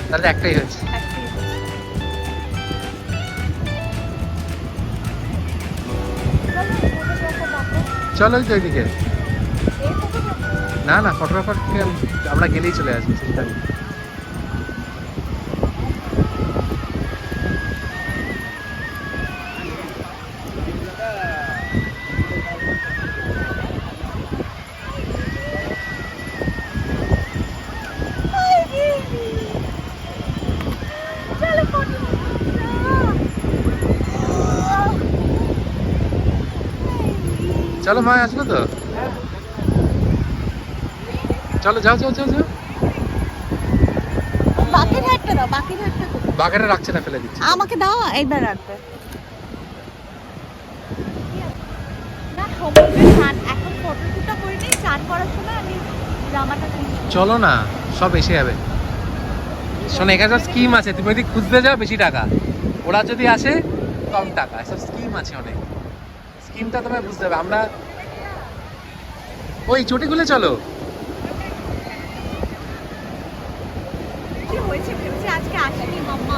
তাহলে একটাই হয়েছে। চলো ওই তো ওইদিকে। না না, ফটোগ্রাফারকে আমরা গেলেই চলে আসবো, চিন্তা নেই। চলো মা, আসবো তো। চলো যাও যাও যাও যাও। বাকেরহাটটা দাও, বাকেরহাটটা তো বাগানে রাখছে না, ফেলে দিচ্ছে। আমাকে দাও, এইবার রাখবে না। সমুদ্রে স্নান এখন ফটোশুটটা করে নিই, স্নান করার সময় আমি জামাটা কিনে চলো না, সব এসে যাবে। শোনো, এখানে স্কিম আছে, তুমি যদি খুঁজতে যাও বেশি টাকা, ওরা যদি আসে কম টাকা, এসব স্কিম আছে অনেক। স্কিমটা তোমায় বুঝতে হবে। আমরা ওই চটি খুলে চলো। কি হয়েছে ভেবেছি আজকে আসেনি মাম্মা।